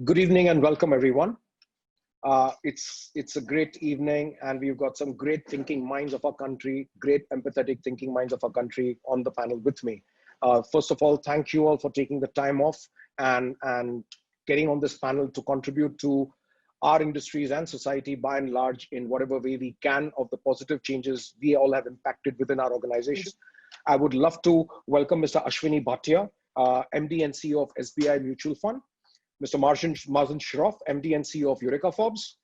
Good evening and welcome everyone. It's a great evening and we've got some great thinking minds of our country, great empathetic thinking minds of our country on the panel with me. First of all, thank you all for taking the time off and getting on this panel to contribute to our industries and society by and large in whatever way we can of the positive changes we all have impacted within our organization. I would love to welcome Mr. Ashwani Bhatia, MD and CEO of SBI Mutual Fund, Mr. Marzin Shroff, MD and CEO of Eureka Forbes,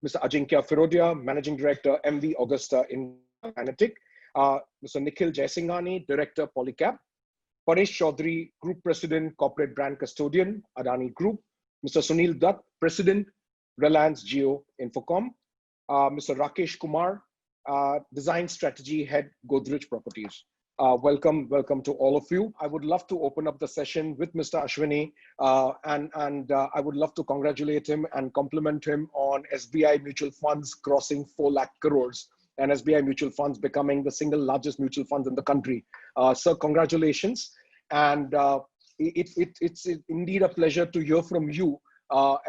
Mr. Ajinkya Firodia, Managing Director, MV Augusta in Analytic, Mr. Nikhil Jaisinghani, Director, Polycab, Paresh Chaudhry, Group President, Corporate Brand Custodian, Adani Group, Mr. Sunil Dutt, President, Reliance Jio Infocom, Mr. Rakesh Kumar, Design Strategy Head, Godrej Properties. Welcome to all of you. I would love to open up the session with Mr. Ashwani and I would love to congratulate him and compliment him on SBI Mutual Funds crossing 4 lakh crores and SBI Mutual Funds becoming the single largest mutual funds in the country. Sir, congratulations. And it's indeed a pleasure to hear from you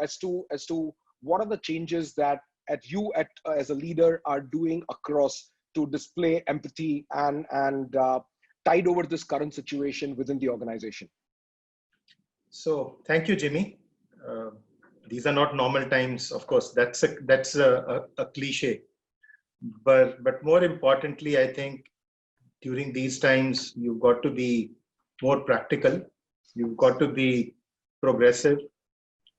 as to what are the changes that as a leader are doing across to display empathy and tide over this current situation within the organization. So thank you, Jimmy. These are not normal times, of course. That's a cliche, but more importantly, I think during these times you've got to be more practical. You've got to be progressive,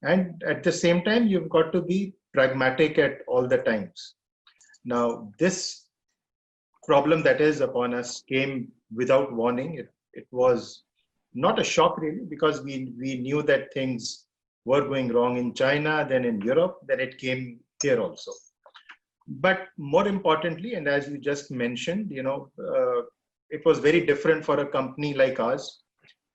and at the same time you've got to be pragmatic at all the times. Now this problem that is upon us came without warning. It was not a shock really, because we knew that things were going wrong in China, then in Europe, then it came here also. But more importantly, and as you just mentioned, it was very different for a company like ours.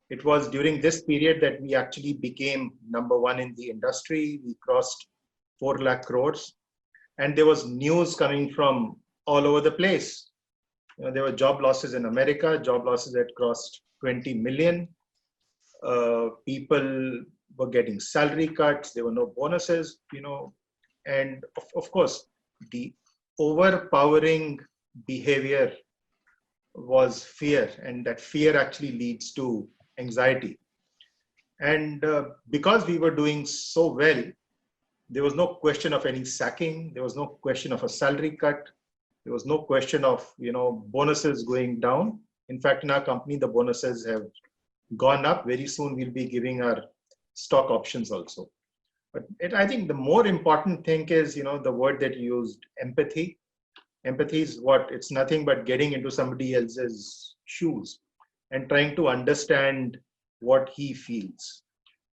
It was during this period that we actually became #1 in the industry. We crossed 4 lakh crores, and there was news coming from all over the place. There were job losses in America. Job losses had crossed 20 million. People were getting salary cuts. There were no bonuses, and of course, the overpowering behavior was fear, and that fear actually leads to anxiety. And because we were doing so well, there was no question of any sacking. There was no question of a salary cut. There was no question of, bonuses going down. In fact, in our company, the bonuses have gone up. Very soon, we'll be giving our stock options also. But I think the more important thing is, the word that you used, empathy. Empathy is what? It's nothing but getting into somebody else's shoes and trying to understand what he feels.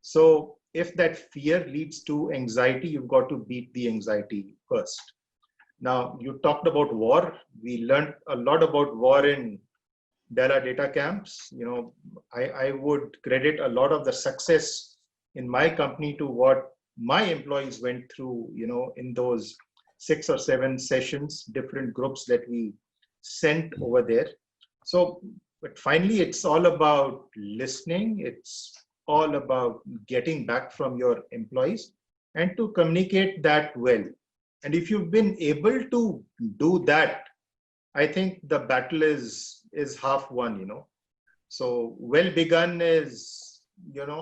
So if that fear leads to anxiety, you've got to beat the anxiety first. Now, you talked about war. We learned a lot about war in Della data camps. I would credit a lot of the success in my company to what my employees went through, in those 6 or 7 sessions, different groups that we sent over there. So, but finally, it's all about listening. It's all about getting back from your employees and to communicate that well. And if you've been able to do that, I think the battle is half won, So well begun is,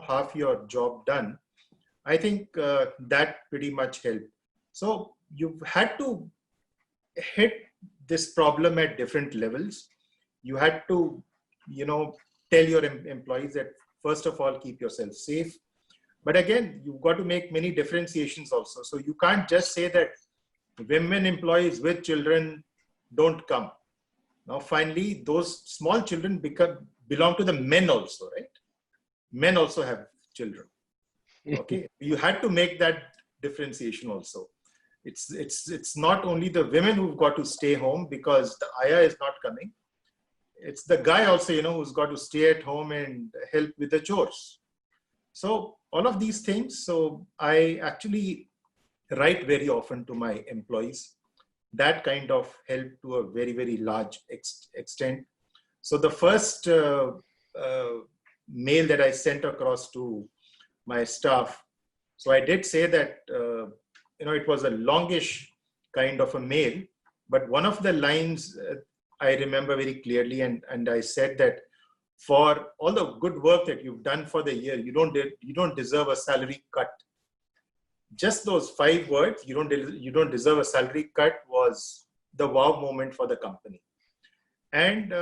half your job done. I think that pretty much helped. So you've had to hit this problem at different levels. You had to, tell your employees that, first of all, keep yourself safe. But again, you've got to make many differentiations also. So you can't just say that women employees with children don't come. Now, finally, those small children belong to the men also, right? Men also have children. Okay, you had to make that differentiation also. It's not only the women who've got to stay home because the ayah is not coming. It's the guy also, who's got to stay at home and help with the chores. So all of these things. So I actually write very often to my employees. That kind of help to a very, very large extent. So the first mail that I sent across to my staff So I did say that, it was a longish kind of a mail, but one of the lines I remember very clearly, and I said that for all the good work that you've done for the year, you don't deserve a salary cut. Just those 5 words, you don't deserve a salary cut, was the wow moment for the company. And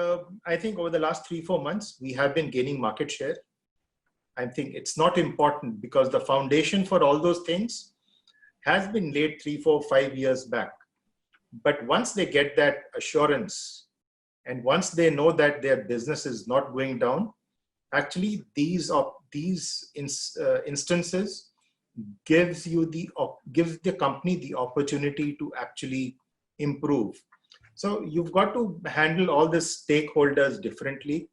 I think over the last 3-4 months, we have been gaining market share. I think it's not important because the foundation for all those things has been laid 3, 4, 5 years back. But once they get that assurance, and once they know that their business is not going down, actually these instances gives the company the opportunity to actually improve. So you've got to handle all the stakeholders differently.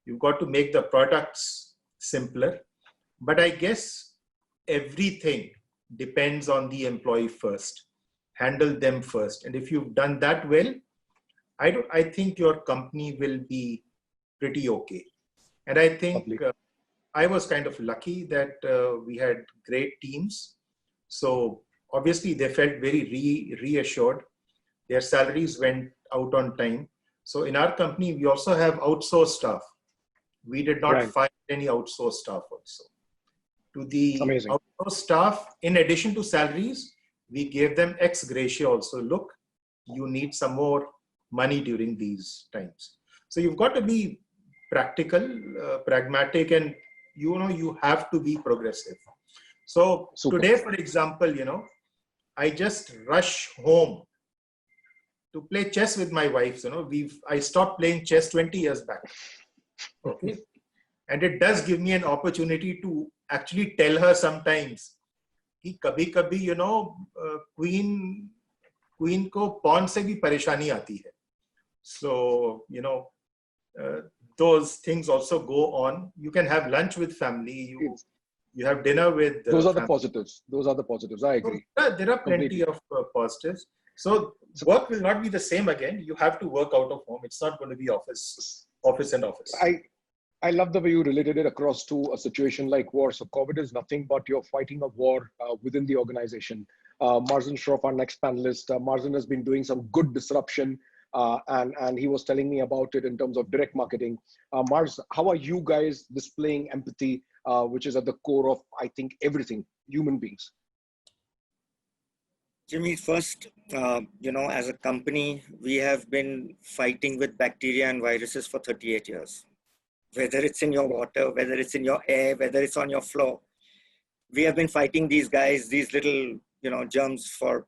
You've got to make the products simpler. But I guess everything depends on the employee first. Handle them first. And if you've done that well, I think your company will be pretty okay. And I think I was kind of lucky that we had great teams. So obviously they felt very reassured. Their salaries went out on time. So in our company, we also have outsourced staff. We did not fire any outsourced staff also. To the outsourced staff, in addition to salaries, we gave them ex gratia also. Look, you need some more money during these times. So you've got to be practical, pragmatic, and you have to be progressive. So today, for example, I just rush home to play chess with my wife. I stopped playing chess 20 years back. Okay. And it does give me an opportunity to actually tell her sometimes कि कभी-कभी, queen को pawn से भी परेशानी आती है. So, those things also go on. You can have lunch with family. You have dinner with those are family. The positives. Those are the positives. I agree. So, there are plenty of positives. So work will not be the same again. You have to work out of home. It's not going to be office and office. I love the way you related it across to a situation like war. So COVID is nothing but you're fighting a war within the organization. Marzin Shroff, our next panelist, Marzin has been doing some good disruption and he was telling me about it in terms of direct marketing. Marz, how are you guys displaying empathy, which is at the core of, I think, everything, human beings? Jimmy, first, as a company, we have been fighting with bacteria and viruses for 38 years. Whether it's in your water, whether it's in your air, whether it's on your floor. We have been fighting these guys, these little, germs for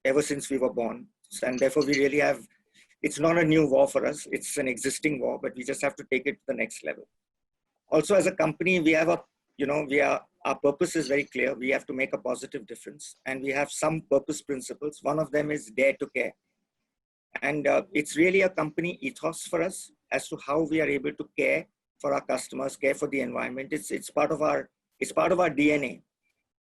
ever since we were born. And therefore we really have, it's not a new war for us. It's an existing war, but we just have to take it to the next level. Also, as a company, we have our purpose is very clear. We have to make a positive difference. And we have some purpose principles. One of them is dare to care. And it's really a company ethos for us as to how we are able to care for our customers, care for the environment. It's part of our DNA.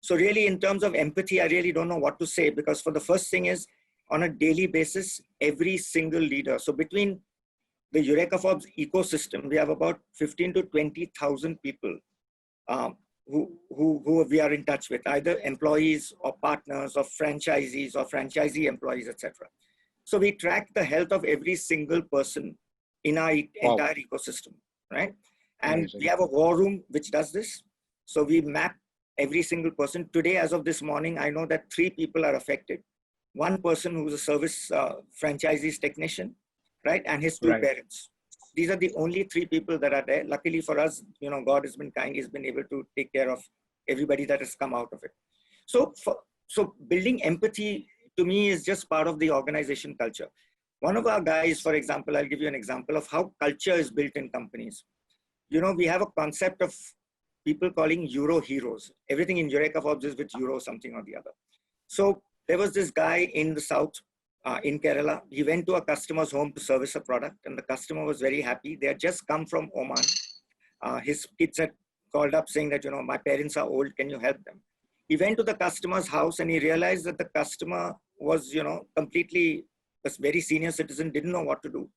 So really, in terms of empathy, I really don't know what to say, because for the first thing is, on a daily basis, every single leader. So between the Eureka Forbes ecosystem, we have about 15 to 20,000 people who we are in touch with, either employees or partners or franchisees or franchisee employees, etc. So we track the health of every single person in our entire ecosystem, right? And we have a war room which does this. So we map every single person. Today, as of this morning, I know that 3 people are affected. One person who's a service franchisee's technician, right? And his 2 parents. These are the only 3 people that are there. Luckily for us, God has been kind. He's been able to take care of everybody that has come out of it. So building empathy to me is just part of the organization culture. One of our guys, for example, I'll give you an example of how culture is built in companies. We have a concept of people calling Euro heroes. Everything in Eureka Forbes is with Euro something or the other. So there was this guy in the south, in Kerala. He went to a customer's home to service a product, and the customer was very happy. They had just come from Oman. His kids had called up saying that, my parents are old, can you help them? He went to the customer's house and he realized that the customer was, completely a very senior citizen, didn't know what to do.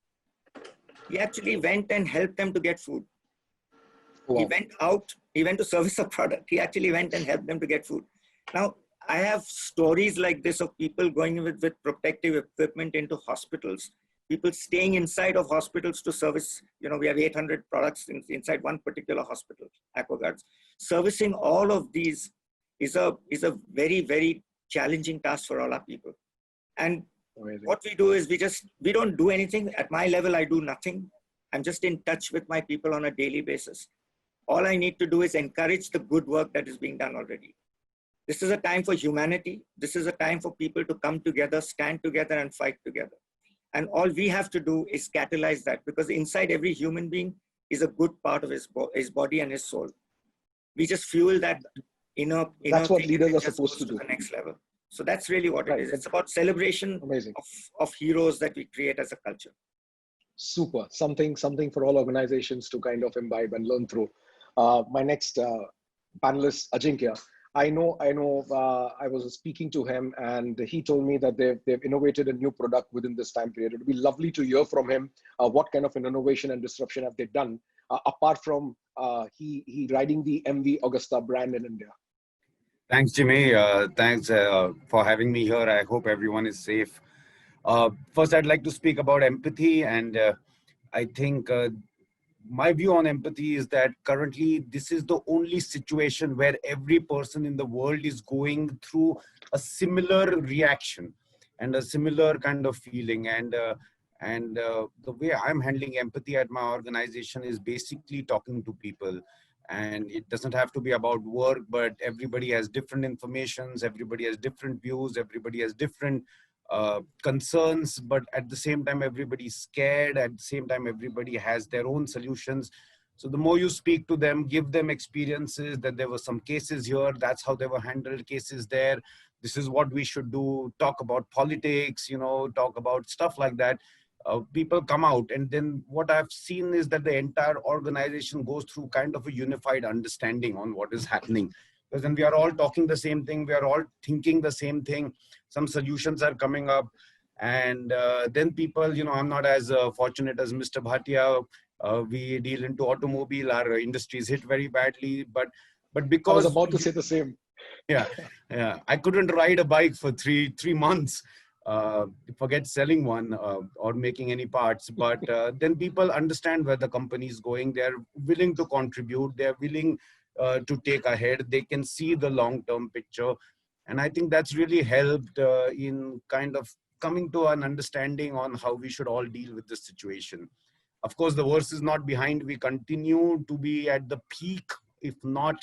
He actually went and helped them to get food. Wow. He went to service a product. He actually went and helped them to get food. Now, I have stories like this of people going with protective equipment into hospitals, people staying inside of hospitals to service, we have 800 products inside one particular hospital, AquaGuards. Servicing all of these is a very, very challenging task for all our people. And Amazing. what we do is we don't do anything. At my level, I do nothing. I'm just in touch with my people on a daily basis. All I need to do is encourage the good work that is being done already. This is a time for humanity. This is a time for people to come together, stand together, and fight together. And all we have to do is catalyze that, because inside every human being is a good part of his body and his soul. We just fuel that inner That's what thing, leaders and it are just supposed goes to do. the next level. So that's really what Right. it is. It's about celebration of heroes that we create as a culture. Super. Something for all organizations to kind of imbibe and learn through. My next panelist, Ajinkya. I know. I was speaking to him, and he told me that they've innovated a new product within this time period. It would be lovely to hear from him. What kind of an innovation and disruption have they done, apart from he riding the MV Agusta brand in India? Thanks, Jimmy. Thanks for having me here. I hope everyone is safe. First, I'd like to speak about empathy, and I think my view on empathy is that currently this is the only situation where every person in the world is going through a similar reaction and a similar kind of feeling. And the way I'm handling empathy at my organization is basically talking to people. And it doesn't have to be about work, but everybody has different informations, everybody has different views, everybody has different concerns, but at the same time everybody's scared. At the same time everybody has their own solutions. So the more you speak to them, give them experiences that there were some cases here, that's how they were handled, cases there, this is what we should do, talk about politics, talk about stuff like that. People come out, and then what I've seen is that the entire organization goes through kind of a unified understanding on what is happening. Because then we are all talking the same thing, we are all thinking the same thing, some solutions are coming up, and then people, I'm not as fortunate as Mr. Bhatia. We deal into automobile, our industry is hit very badly, but because I was about to say the same. Yeah, I couldn't ride a bike for three months. Forget selling one or making any parts, but then people understand where the company is going. They're willing to contribute. They're willing to take ahead. They can see the long-term picture. And I think that's really helped in kind of coming to an understanding on how we should all deal with this situation. Of course, the worst is not behind. We continue to be at the peak, if not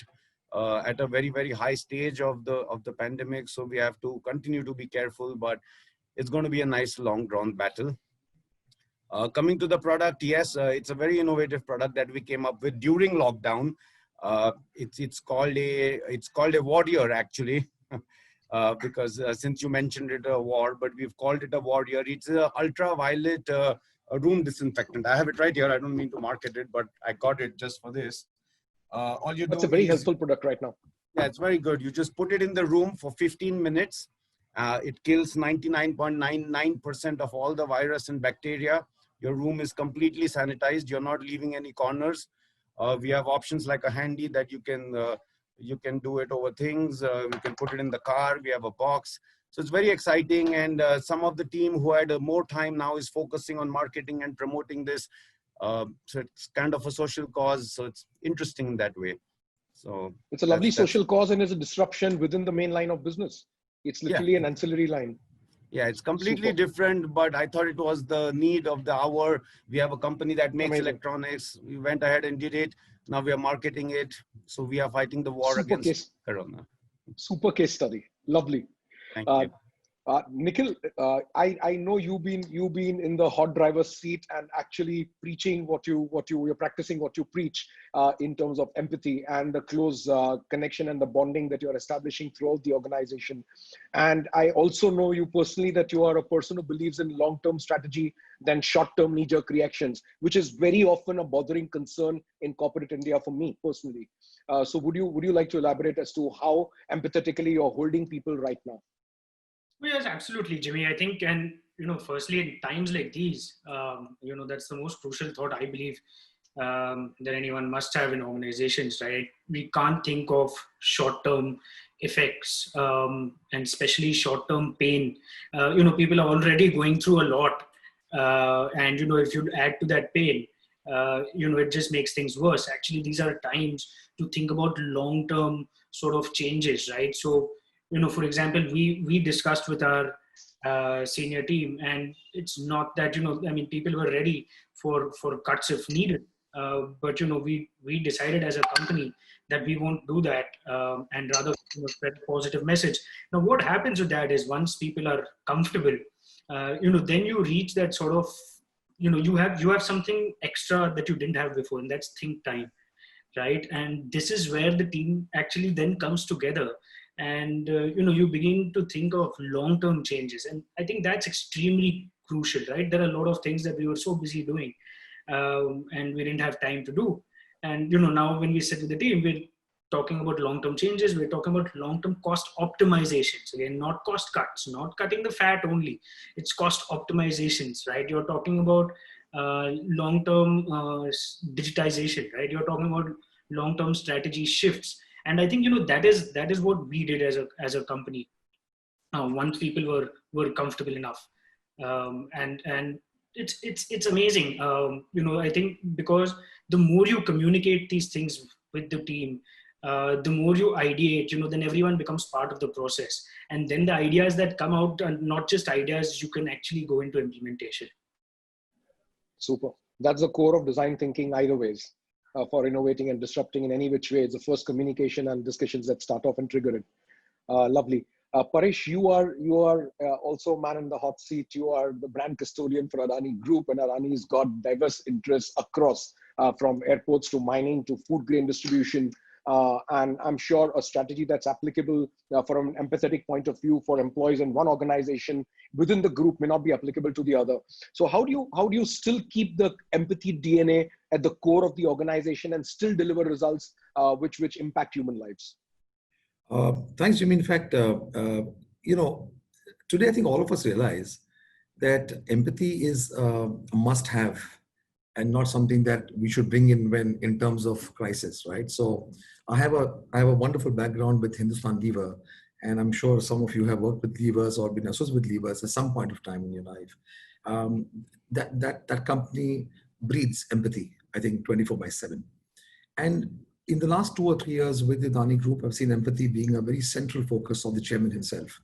at a very, very high stage of the pandemic. So we have to continue to be careful, but it's going to be a nice long drawn battle. Coming to the product, yes, it's a very innovative product that we came up with during lockdown. It's called a warrior, actually, because since you mentioned it, a war, but we've called it a warrior. It's an ultraviolet room disinfectant. I have it right here. I don't mean to market it, but I got it just for this. All you That's do a very is, helpful product right now. Yeah, it's very good. You just put it in the room for 15 minutes. It kills 99.99% of all the virus and bacteria. Your room is completely sanitized. You're not leaving any corners. We have options like a handy that you can do it over things. You can put it in the car. We have a box. So it's very exciting. And some of the team who had more time now is focusing on marketing and promoting this. So it's kind of a social cause. So it's interesting in that way. So it's a lovely social cause, and is a disruption within the main line of business. It's literally an ancillary line. Yeah, it's completely different, but I thought it was the need of the hour. We have a company that makes electronics. We went ahead and did it. Now we are marketing it. So we are fighting the war against Corona. Super case study. Lovely. Thank you. Nikhil, I know you've been in the hot driver's seat and actually preaching you're practicing what you preach in terms of empathy and the close connection and the bonding that you're establishing throughout the organization. And I also know you personally that you are a person who believes in long-term strategy than short-term knee-jerk reactions, which is very often a bothering concern in corporate India for me personally. So would you like to elaborate as to how empathetically you're holding people right now? Well, yes, absolutely, Jimmy. I think, and firstly, in times like these, that's the most crucial thought I believe that anyone must have in organizations, right? We can't think of short-term effects, and especially short-term pain. People are already going through a lot. And, if you add to that pain, it just makes things worse. Actually, these are times to think about long-term sort of changes, right? So, for example, we discussed with our senior team, and it's not that, people were ready for cuts if needed. But we decided as a company that we won't do that, and rather spread a positive message. Now, what happens with that is once people are comfortable, then you reach that sort of, you have something extra that you didn't have before, and that's think time, right? And this is where the team actually then comes together, and you begin to think of long-term changes, and I think that's extremely crucial, right? There are a lot of things that we were so busy doing, and we didn't have time to do. And now when we sit with the team, we're talking about long-term changes, we're talking about long-term cost optimizations. Again, not cost cuts, not cutting the fat only, it's cost optimizations, right? You're talking about long-term digitization, right? You're talking about long-term strategy shifts. And I think that is what we did as a company, once people were comfortable enough. And it's amazing. I think because the more you communicate these things with the team, the more you ideate, then everyone becomes part of the process. And then the ideas that come out are not just ideas, you can actually go into implementation. Super. That's the core of design thinking either ways. For innovating and disrupting in any which way. It's the first communication and discussions that start off and trigger it. Lovely. Paresh, you are also man in the hot seat. You are the brand custodian for Adani Group, and Adani's got diverse interests across, from airports to mining to food grain distribution. And I'm sure a strategy that's applicable from an empathetic point of view for employees in one organization within the group may not be applicable to the other. So how do you still keep the empathy DNA at the core of the organization and still deliver results which impact human lives? Thanks, Jimmy. In fact, today I think all of us realize that empathy is a must-have and not something that we should bring in terms of crisis, right? So I have a wonderful background with Hindustan Lever, and I'm sure some of you have worked with levers or been associated with levers at some point of time in your life. That company breeds empathy, I think 24/7. And in the last 2 or 3 years with the Adani Group, I've seen empathy being a very central focus of the chairman himself.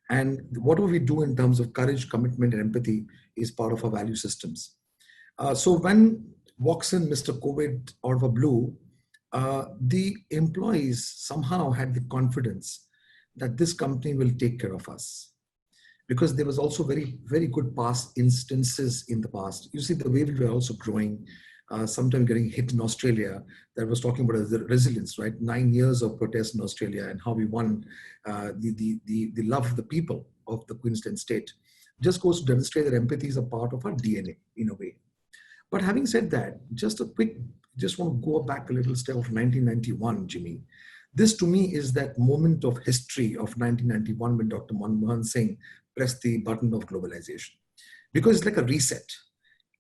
And whatever we do in terms of courage, commitment, and empathy is part of our value systems. So when walks in Mr. COVID out of a blue, the employees somehow had the confidence that this company will take care of us. Because there was also very, very good past instances in the past. You see the way we were also growing, sometime getting hit in Australia, that was talking about the resilience, right? 9 years of protest in Australia and how we won the love of the people of the Queensland state. Just goes to demonstrate that empathy is a part of our DNA in a way. But having said that, just want to go back a little step of 1991, Jimmy. This to me is that moment of history of 1991 when Dr. Manmohan Singh pressed the button of globalization. Because it's like a reset.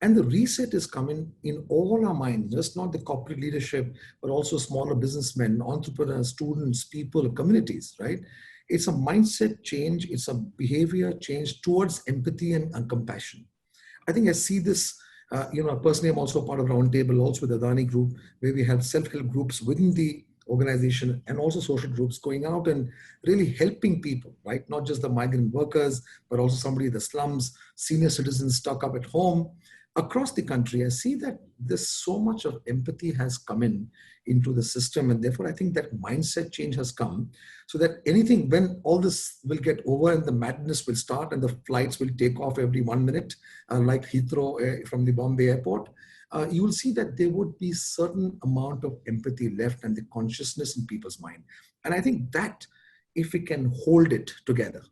And the reset is coming in all our minds, just not the corporate leadership, but also smaller businessmen, entrepreneurs, students, people, communities, right? It's a mindset change. It's a behavior change towards empathy and compassion. I think I see this. Personally, I'm also part of Roundtable, also with Adani Group, where we have self-help groups within the organization and also social groups going out and really helping people, right? Not just the migrant workers, but also somebody in the slums, senior citizens stuck up at home. Across the country, I see that there's so much of empathy has come into the system. And therefore, I think that mindset change has come so that when all this will get over and the madness will start and the flights will take off every 1 minute, like Heathrow from the Bombay airport, you will see that there would be certain amount of empathy left and the consciousness in people's mind. And I think that if we can hold it together,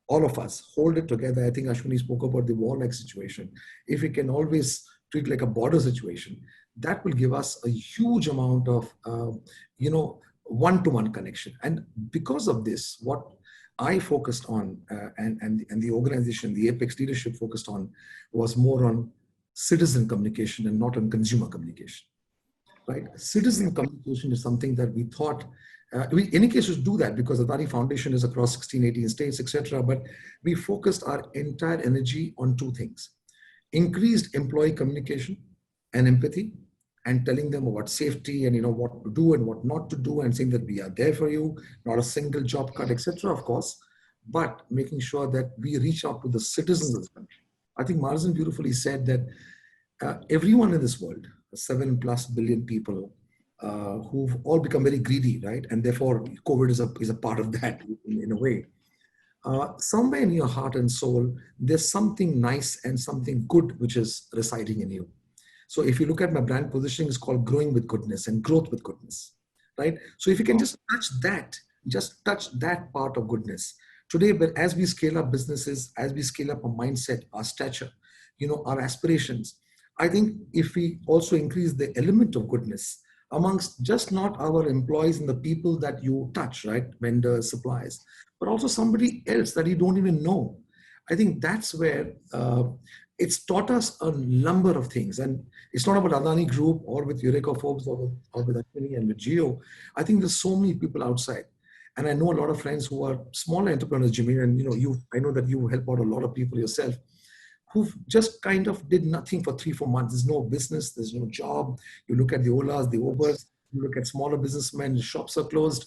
all of us hold it together. I think Ashwani spoke about the war-like situation. If we can always treat it like a border situation, that will give us a huge amount of, one-to-one connection. And because of this, what I focused on and the organization, the Apex leadership focused on was more on citizen communication and not on consumer communication, right? Citizen communication is something that we thought, we, in any case, should do that because the Adani Foundation is across 16, 18 states, etc. But we focused our entire energy on two things: increased employee communication and empathy, and telling them about safety and what to do and what not to do, and saying that we are there for you, not a single job cut, etc. Of course, but making sure that we reach out to the citizens of the country. I think Marzin beautifully said that everyone in this world, 7+ billion people, who've all become very greedy, right? And therefore, COVID is a part of that in a way. Somewhere in your heart and soul, there's something nice and something good which is residing in you. So if you look at my brand positioning, it's called growing with goodness and growth with goodness, right? So if you can just touch that part of goodness. Today, but as we scale up businesses, as we scale up our mindset, our stature, our aspirations, I think if we also increase the element of goodness amongst just not our employees and the people that you touch, right? Vendors, suppliers, but also somebody else that you don't even know. I think that's where it's taught us a number of things. And it's not about Adani Group or with Eureka, Forbes, or with Ashwani and with Geo. I think there's so many people outside. And I know a lot of friends who are small entrepreneurs, Jimmy, and I know that you help out a lot of people yourself, who've just kind of did nothing for 3-4 months. There's no business, there's no job. You look at the Olas, the Ubers, you look at smaller businessmen, shops are closed.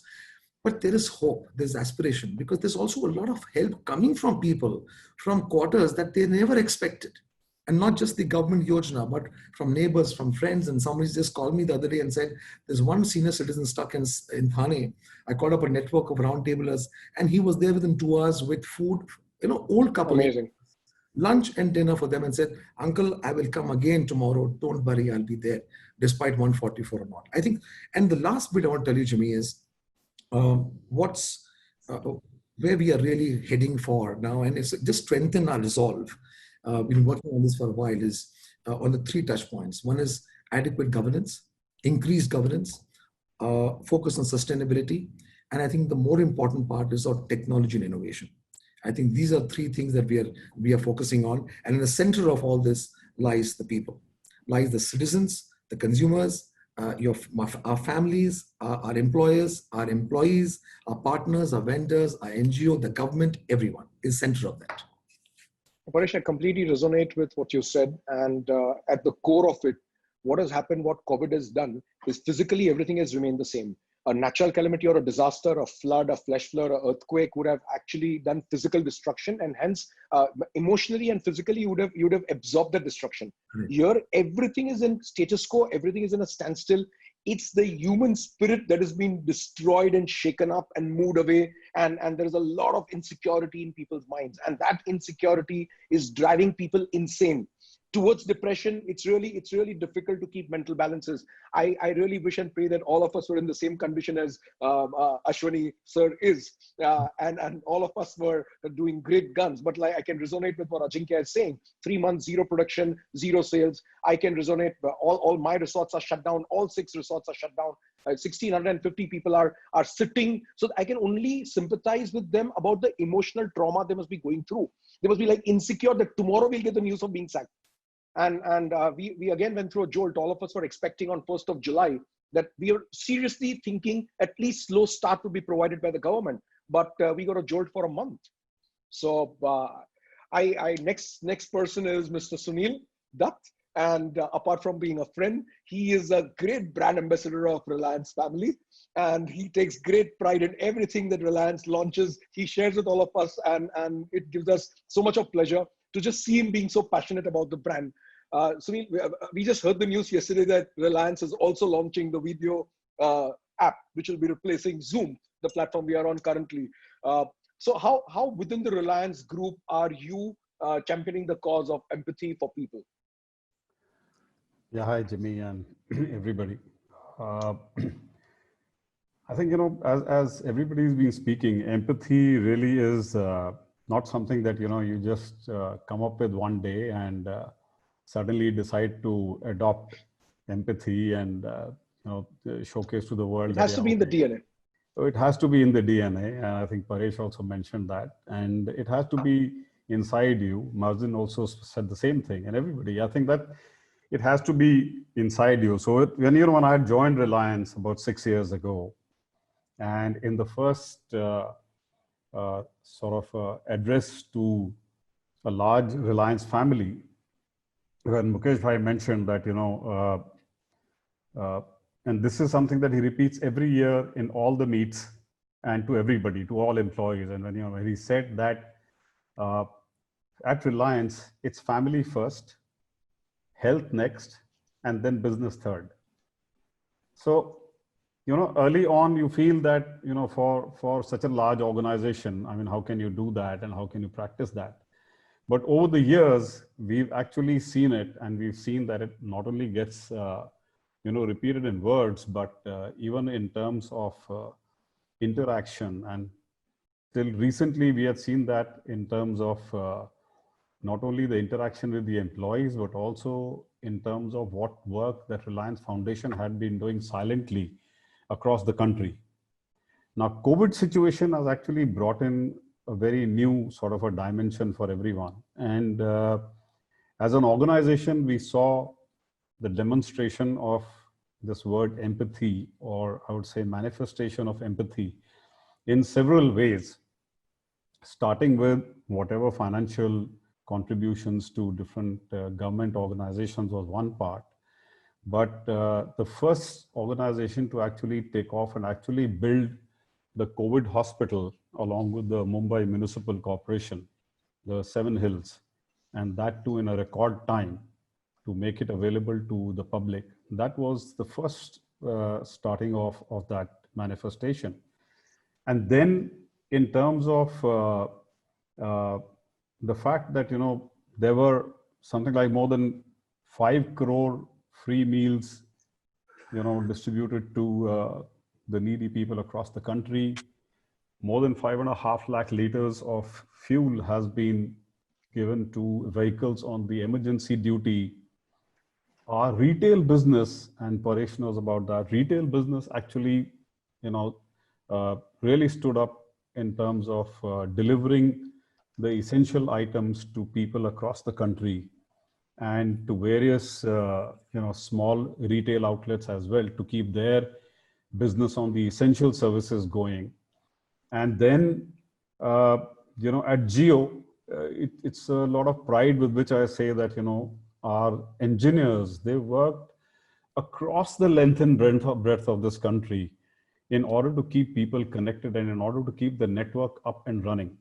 But there is hope, there's aspiration, because there's also a lot of help coming from people, from quarters that they never expected. And not just the government yojana, but from neighbors, from friends. And somebody just called me the other day and said, there's one senior citizen stuck in Thane. I called up a network of roundtablers, and he was there within 2 hours with food, old couple. Amazing. Lunch and dinner for them, and said, Uncle, I will come again tomorrow. Don't worry, I'll be there, despite 144 or not. I think, and the last bit I want to tell you, Jimmy, is where we are really heading for now, and it's just strengthen our resolve. We've been working on this for a while, is on the 3 touch points. One is adequate governance, increased governance, focus on sustainability. And I think the more important part is on technology and innovation. I think these are 3 things that we are focusing on. And in the center of all this lies the people, lies the citizens, the consumers, our families, our employers, our employees, our partners, our vendors, our NGO, the government, everyone is center of that. Paresh, I completely resonate with what you said. And at the core of it, what has happened, what COVID has done is physically everything has remained the same. A natural calamity or a disaster, a flood, a flash flood, or earthquake would have actually done physical destruction, and hence emotionally and physically you would have absorbed the destruction. Right. Here, everything is in status quo, everything is in a standstill. It's the human spirit that has been destroyed and shaken up and moved away, and there's a lot of insecurity in people's minds, and that insecurity is driving people insane. Towards depression, it's really difficult to keep mental balances. I really wish and pray that all of us were in the same condition as Ashwani sir is, and all of us were doing great guns. But like, I can resonate with what Ajinkya is saying. 3 months, 0 production, 0 sales. I can resonate. All my resorts are shut down. All 6 resorts are shut down. 1,650 people are sitting. So I can only sympathize with them about the emotional trauma they must be going through. They must be like insecure that tomorrow we'll get the news of being sacked. And we again went through a jolt. All of us were expecting on 1st of July that we are seriously thinking at least slow start to be provided by the government. But we got a jolt for a month. So next person is Mr. Sunil Dutt. And apart from being a friend, he is a great brand ambassador of Reliance family. And he takes great pride in everything that Reliance launches. He shares with all of us, and it gives us so much of pleasure to just see him being so passionate about the brand. Sunil, we just heard the news yesterday that Reliance is also launching the video app, which will be replacing Zoom, the platform we are on currently. So how within the Reliance group are you championing the cause of empathy for people? Yeah, hi, Jimmy, and everybody. I think, as everybody's been speaking, empathy really is not something that, you just come up with one day and suddenly decide to adopt empathy and, showcase to the world. It has to be in the DNA. So it has to be in the DNA. And I think Paresh also mentioned that. And it has to be inside you. Marzin also said the same thing, and everybody. I think that it has to be inside you. So when I joined Reliance about 6 years ago, and in the first address to a large Reliance family, when Mukesh Bhai mentioned that, and this is something that he repeats every year in all the meets and to everybody, to all employees. And when he said that at Reliance, it's family first, health next, and then business third. So, early on, you feel that, for such a large organization, I mean, how can you do that and how can you practice that? But over the years, we've actually seen it, and we've seen that it not only gets, repeated in words, but even in terms of interaction. And till recently, we had seen that in terms of not only the interaction with the employees, but also in terms of what work that Reliance Foundation had been doing silently across the country. Now, COVID situation has actually brought in a very new sort of a dimension for everyone. And as an organization, we saw the demonstration of this word empathy, or I would say manifestation of empathy, in several ways, starting with whatever financial contributions to different government organizations was one part. But the first organization to actually take off and actually build the COVID hospital along with the Mumbai Municipal Corporation, the 7 Hills, and that too in a record time to make it available to the public. That was the first starting off of that manifestation. And then in terms of the fact that, there were something like more than 5 crore free meals, distributed to the needy people across the country. More than 5.5 lakh liters of fuel has been given to vehicles on the emergency duty. Our retail business, and Paresh knows about that, retail business actually, really stood up in terms of delivering the essential items to people across the country and to various, small retail outlets as well to keep their business on the essential services going. And then, at Geo, it's a lot of pride with which I say that, our engineers, they worked across the length and breadth of this country in order to keep people connected and in order to keep the network up and running.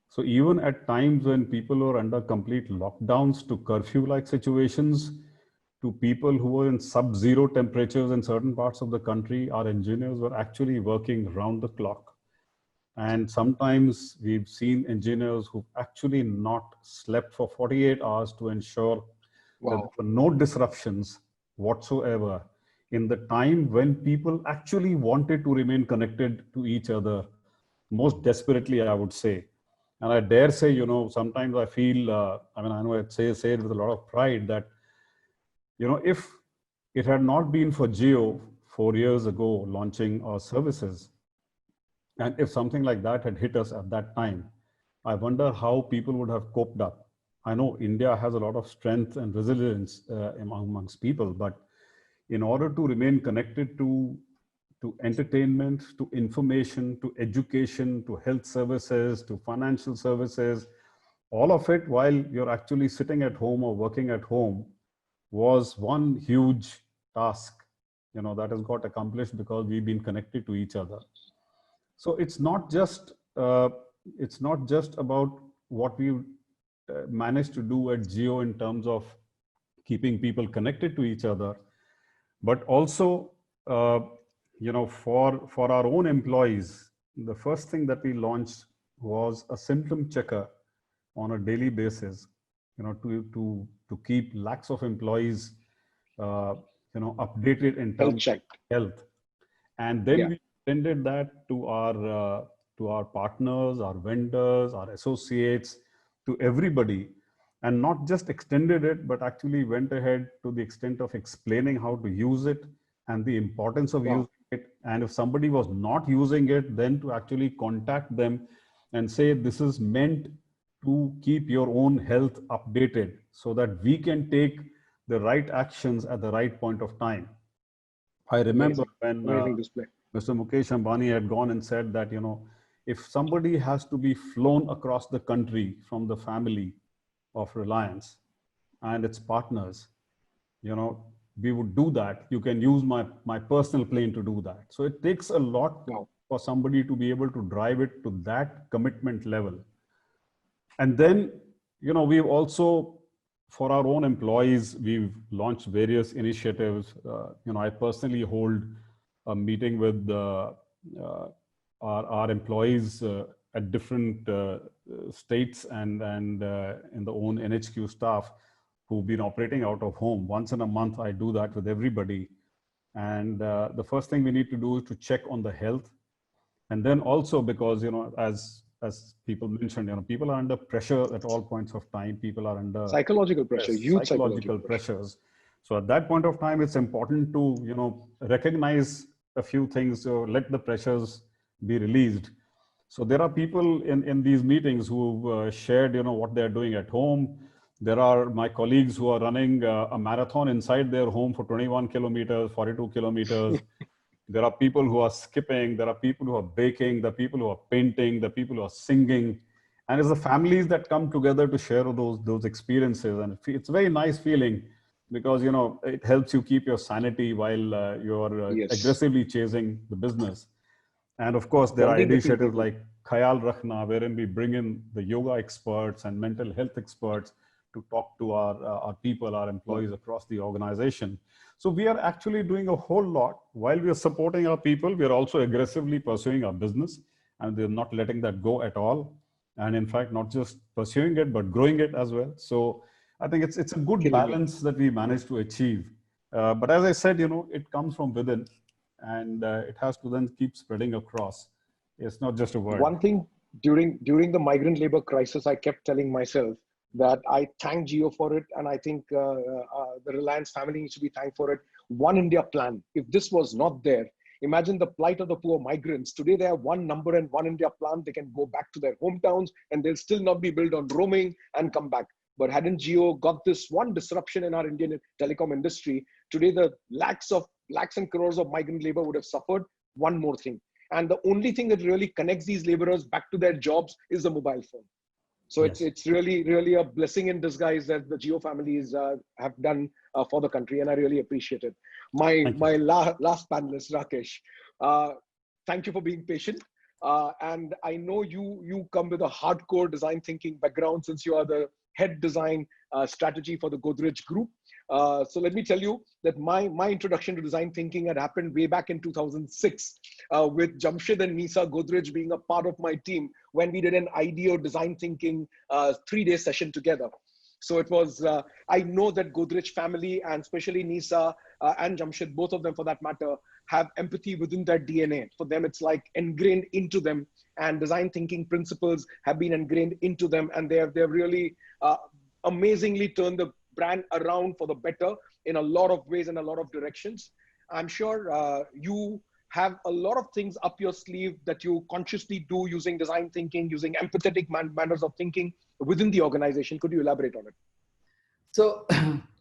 So even at times when people were under complete lockdowns to curfew-like situations, to people who were in sub-zero temperatures in certain parts of the country, our engineers were actually working round the clock. And sometimes we've seen engineers who've actually not slept for 48 hours to ensure that there were no disruptions whatsoever in the time when people actually wanted to remain connected to each other, most desperately, I would say. And I dare say, sometimes I feel, I know I'd say it with a lot of pride that, if it had not been for Geo 4 years ago launching our services, and if something like that had hit us at that time, I wonder how people would have coped up. I know India has a lot of strength and resilience amongst people, but in order to remain connected to entertainment, to information, to education, to health services, to financial services, all of it while you're actually sitting at home or working at home was one huge task, that has got accomplished because we've been connected to each other. So it's not just about what we've managed to do at Geo in terms of keeping people connected to each other, but also, for our own employees, the first thing that we launched was a symptom checker on a daily basis, to keep lakhs of employees, updated in terms of health. And then we extended that to our partners, our vendors, our associates, to everybody, and not just extended it, but actually went ahead to the extent of explaining how to use it and the importance of using it. And if somebody was not using it, then to actually contact them and say, this is meant to keep your own health updated so that we can take the right actions at the right point of time. I remember when display. Mr. Mukesh Ambani had gone and said that, you know, if somebody has to be flown across the country from the family of Reliance and its partners, you know, we would do that. You can use my personal plane to do that. So it takes a lot for somebody to be able to drive it to that commitment level. And then, you know, we've also, for our own employees, we've launched various initiatives. You know, I personally hold a meeting with our employees at different states and in the own NHQ staff who've been operating out of home. Once in a month, I do that with everybody. And the first thing we need to do is to check on the health. And then also because, you know, as people mentioned, you know, people are under pressure at all points of time. People are under psychological pressure, huge psychological pressures. So at that point of time, it's important to, you know, recognize a few things, so let the pressures be released. So there are people in these meetings who've shared, you know, what they're doing at home. There are my colleagues who are running a marathon inside their home for 21 kilometers, 42 kilometers. There are people who are skipping. There are people who are baking. There are people who are painting. There are people who are singing. And it's the families that come together to share those experiences. And it's a very nice feeling because, you know, it helps you keep your sanity while you're aggressively chasing the business. And of course, there are initiatives like Khayal Rakhna, wherein we bring in the yoga experts and mental health experts to talk to our people, our employees across the organization. So we are actually doing a whole lot. While we are supporting our people, we are also aggressively pursuing our business, and we're not letting that go at all. And in fact, not just pursuing it, but growing it as well. So I think it's a good balance that we managed to achieve. But as I said, you know, it comes from within, and it has to then keep spreading across. It's not just a word. One thing during the migrant labor crisis, I kept telling myself that I thank Geo for it, and I think the Reliance family needs to be thanked for it. One India plan. If this was not there, imagine the plight of the poor migrants. Today they have one number and one India plan. They can go back to their hometowns, and they'll still not be billed on roaming and come back. But hadn't Geo got this one disruption in our Indian telecom industry, today the lakhs and crores of migrant labor would have suffered one more thing. And the only thing that really connects these laborers back to their jobs is the mobile phone. So it's really a blessing in disguise that the Geo families have done for the country, and I really appreciate it. My last panelist, Rakesh, thank you for being patient. And I know you come with a hardcore design thinking background since you are the head design strategy for the Godrej group. So let me tell you that my introduction to design thinking had happened way back in 2006 with Jamshed and Nisa Godrej being a part of my team when we did an IDEO design thinking 3-day session together. So it was, I know that Godrej family and especially Nisa and Jamshed, both of them for that matter, have empathy within their DNA. For them, it's like ingrained into them, and design thinking principles have been ingrained into them, and they've really amazingly turned the brand around for the better in a lot of ways and a lot of directions. I'm sure you have a lot of things up your sleeve that you consciously do using design thinking, using empathetic manners of thinking within the organization. Could you elaborate on it? So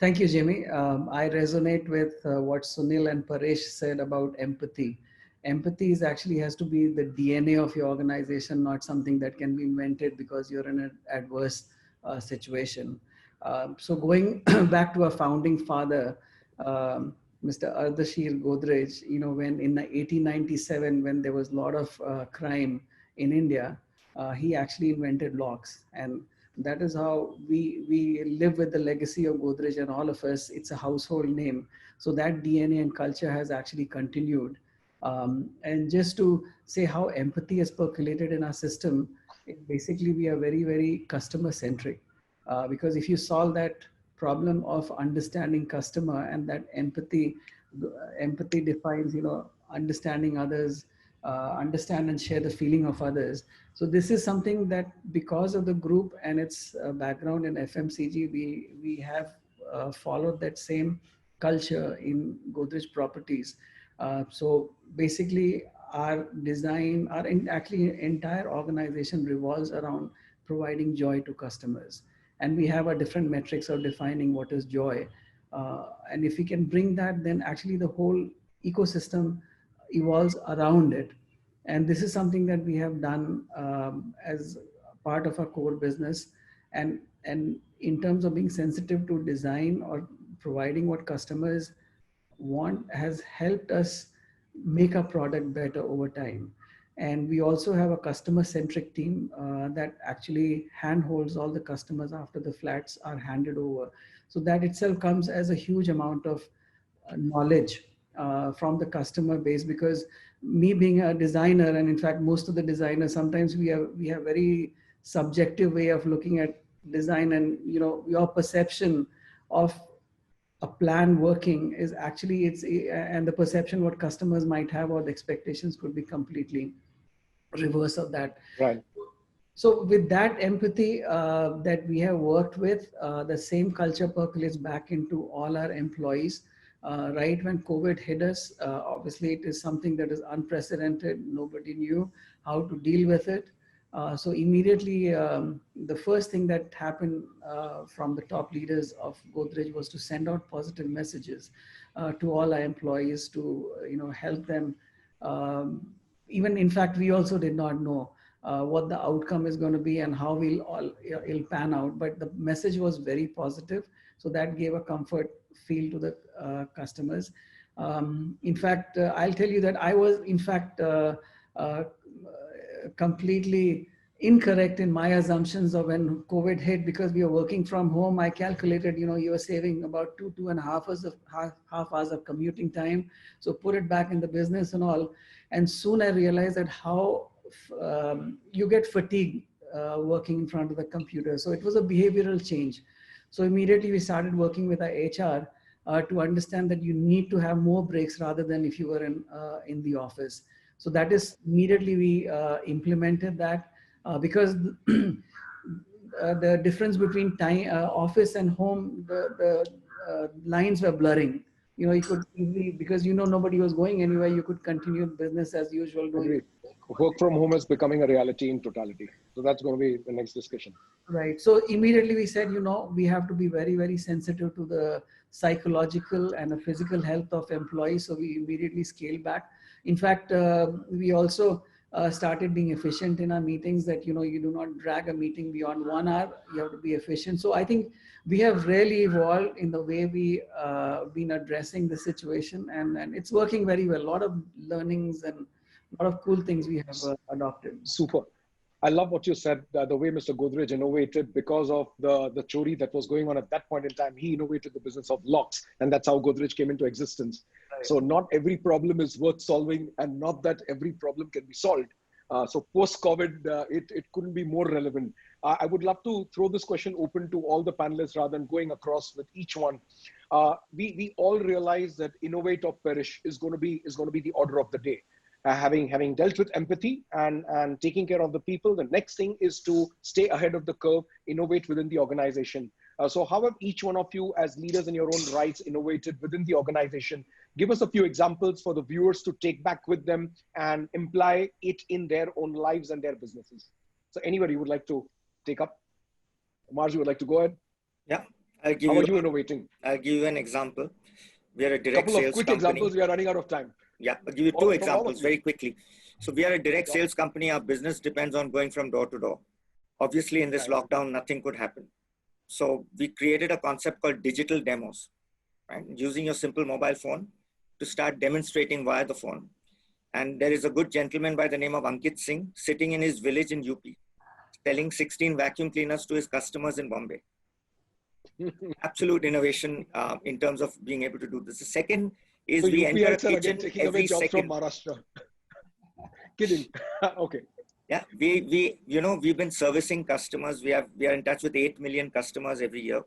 thank you, Jimmy. I resonate with what Sunil and Paresh said about empathy. Empathy is actually has to be the DNA of your organization, not something that can be invented because you're in an adverse situation. So going back to our founding father, Mr. Ardashir Godrej, you know, when in 1897, when there was a lot of crime in India, he actually invented locks. And that is how we live with the legacy of Godrej, and all of us, it's a household name. So that DNA and culture has actually continued. And just to say how empathy is percolated in our system, basically we are very, very customer centric. Because if you solve that problem of understanding customer, and that empathy defines, you know, understanding others, understand and share the feeling of others. So this is something that because of the group and its background in FMCG, we have followed that same culture in Godrej Properties. So basically our design, actually entire organization revolves around providing joy to customers. And we have a different metrics of defining what is joy. And if we can bring that, then actually the whole ecosystem evolves around it. And this is something that we have done as part of our core business. And in terms of being sensitive to design or providing what customers want has helped us make our product better over time. And we also have a customer-centric team that actually handholds all the customers after the flats are handed over. So that itself comes as a huge amount of knowledge from the customer base, because me being a designer, and in fact, most of the designers, sometimes we have very subjective way of looking at design, and your perception of a plan working is actually and the perception what customers might have or the expectations could be completely reverse of that. Right. So with that empathy that we have worked with, the same culture percolates back into all our employees. Right when COVID hit us, obviously it is something that is unprecedented. Nobody knew how to deal with it. So immediately, the first thing that happened from the top leaders of Godrej was to send out positive messages to all our employees to help them. Even in fact, we also did not know what the outcome is going to be and how it'll pan out. But the message was very positive. So that gave a comfort feel to the customers. In fact, I'll tell you that I was, in fact, completely incorrect in my assumptions of when COVID hit, because we were working from home. I calculated, you were saving about 2.5 hours of commuting time. So put it back in the business and all. And soon I realized that how you get fatigued working in front of the computer. So it was a behavioral change. So immediately we started working with our HR to understand that you need to have more breaks rather than if you were in the office. So that is immediately we implemented that because the difference between time, office and home, the lines were blurring. You could easily, because nobody was going anywhere, you could continue business as usual. Work from home is becoming a reality in totality. So that's going to be the next discussion. Right. So immediately we said, we have to be very, very sensitive to the psychological and the physical health of employees. So we immediately scaled back. In fact, we also started being efficient in our meetings, that, you do not drag a meeting beyond 1 hour. You have to be efficient. So I think we have really evolved in the way we been addressing the situation, and it's working very well. A lot of learnings and a lot of cool things we have adopted. Super. I love what you said, the way Mr. Godrej innovated because of the Chaudhry that was going on at that point in time. He innovated the business of locks, and that's how Godrej came into existence. Right. So not every problem is worth solving, and not that every problem can be solved. So post-COVID, it couldn't be more relevant. I would love to throw this question open to all the panelists rather than going across with each one. We all realize that Innovate or Perish is going to be the order of the day. Having dealt with empathy and taking care of the people, the next thing is to stay ahead of the curve, innovate within the organization. So how have each one of you as leaders in your own rights innovated within the organization? Give us a few examples for the viewers to take back with them and imply it in their own lives and their businesses. So anybody would like to take up? Marzin, would like to go ahead? Yeah. How are you innovating? I'll give you an example. We are a direct sales company. Couple of quick examples, we are running out of time. Yeah, I'll give you two examples very quickly. So we are a direct sales company. Our business depends on going from door to door. Obviously, in this lockdown, nothing could happen. So we created a concept called digital demos, right? Using your simple mobile phone to start demonstrating via the phone. And there is a good gentleman by the name of Ankit Singh sitting in his village in UP, selling 16 vacuum cleaners to his customers in Bombay. Absolute innovation in terms of being able to do this. The second is so we enter a kitchen every second. From Maharashtra. Kidding. Okay. Yeah, we've been servicing customers. We are in touch with 8 million customers every year.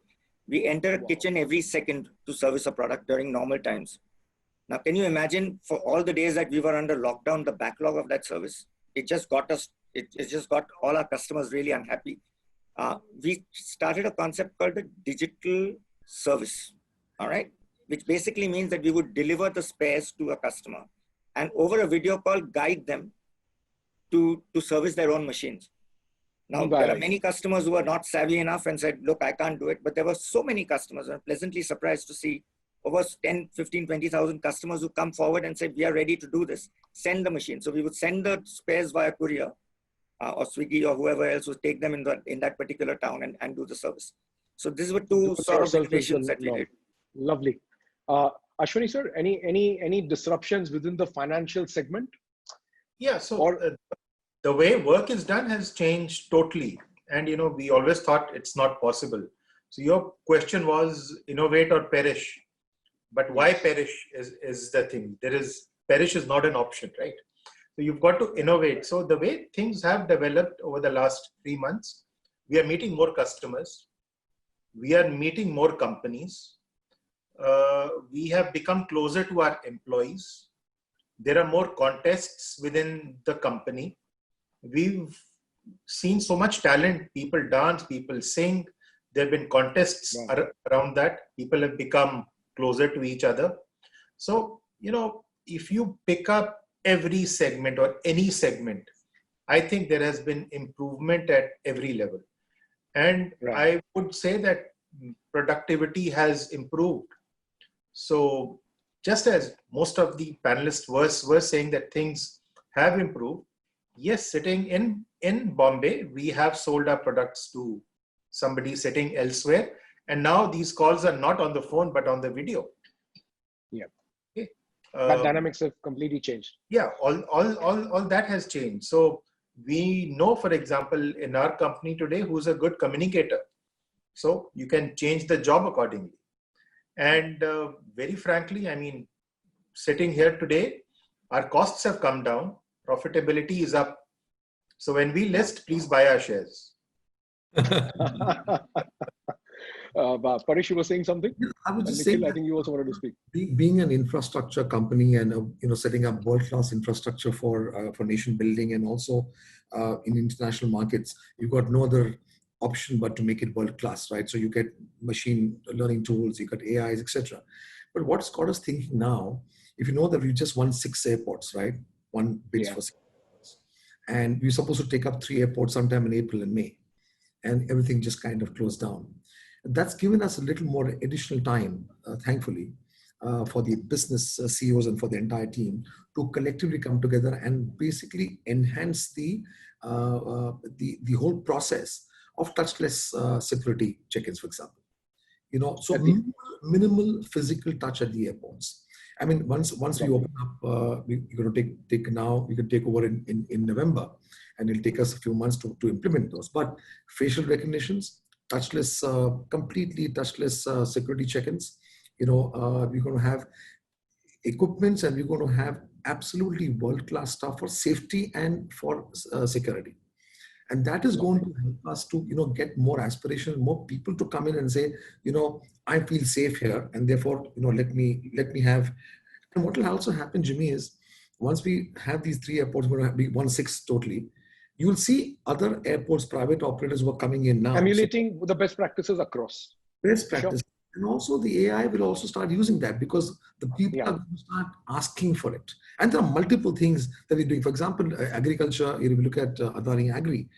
We enter a kitchen every second to service a product during normal times. Now, can you imagine for all the days that we were under lockdown, the backlog of that service? It just got us. It just got all our customers really unhappy. We started a concept called the digital service. All right. Which basically means that we would deliver the spares to a customer and over a video call, guide them to service their own machines. Now, there are many customers who are not savvy enough and said, look, I can't do it. But there were so many customers. I'm pleasantly surprised to see over 10, 15, 20,000 customers who come forward and say, we are ready to do this. Send the machine. So we would send the spares via courier or Swiggy or whoever else would take them in that particular town and do the service. So these were two sort of innovations that we did. Lovely. Ashwani sir, any disruptions within the financial segment? Yeah, so the way work is done has changed totally. And, we always thought it's not possible. So your question was innovate or perish. But why perish is the thing. Perish is not an option, right? So you've got to innovate. So the way things have developed over the last 3 months, we are meeting more customers. We are meeting more companies. We have become closer to our employees. There are more contests within the company. We've seen so much talent. People dance, people sing. There have been contests around that. People have become closer to each other. So, if you pick up every segment or any segment, I think there has been improvement at every level. And I would say that productivity has improved. So just as most of the panelists were saying that things have improved, yes, sitting in Bombay, we have sold our products to somebody sitting elsewhere. And now these calls are not on the phone, but on the video. Yeah. Okay. That dynamics have completely changed. Yeah, all that has changed. So we know, for example, in our company today, who's a good communicator. So you can change the job accordingly. And very frankly, I mean, sitting here today, our costs have come down. Profitability is up. So when we list, please buy our shares. Paresh, you were saying something? I was just Nikhil, saying, I think you also wanted to speak. Being an infrastructure company and setting up world-class infrastructure for nation building and also in international markets, you've got no other option but to make it world-class, right? So you get machine learning tools, you got AIs, etc. But what's got us thinking now, if you know that we just won 6 airports, right? One bids for 6 airports, and we're supposed to take up 3 airports sometime in April and May, and everything just kind of closed down. That's given us a little more additional time, thankfully, for the business CEOs and for the entire team to collectively come together and basically enhance the whole process of touchless security check-ins, for example. So minimal physical touch at the airports. I mean, once we open up, we're going to take now. We can take over in November, and it'll take us a few months to implement those. But facial recognitions, touchless, completely touchless security check-ins. We're going to have equipments, and we're going to have absolutely world-class stuff for safety and for security. And that is going to help us to, get more aspiration, more people to come in and say, I feel safe here, and therefore, let me have. And what will also happen, Jimmy, is once we have these 3 airports, we're going to be 1/6 totally. You will see other airports, private operators who are coming in now. Emulating the best practices across. Best practice. Sure. And also the AI will also start using that because the people are going to start asking for it. And there are multiple things that we're doing. For example, agriculture, if you look at Adani Agri,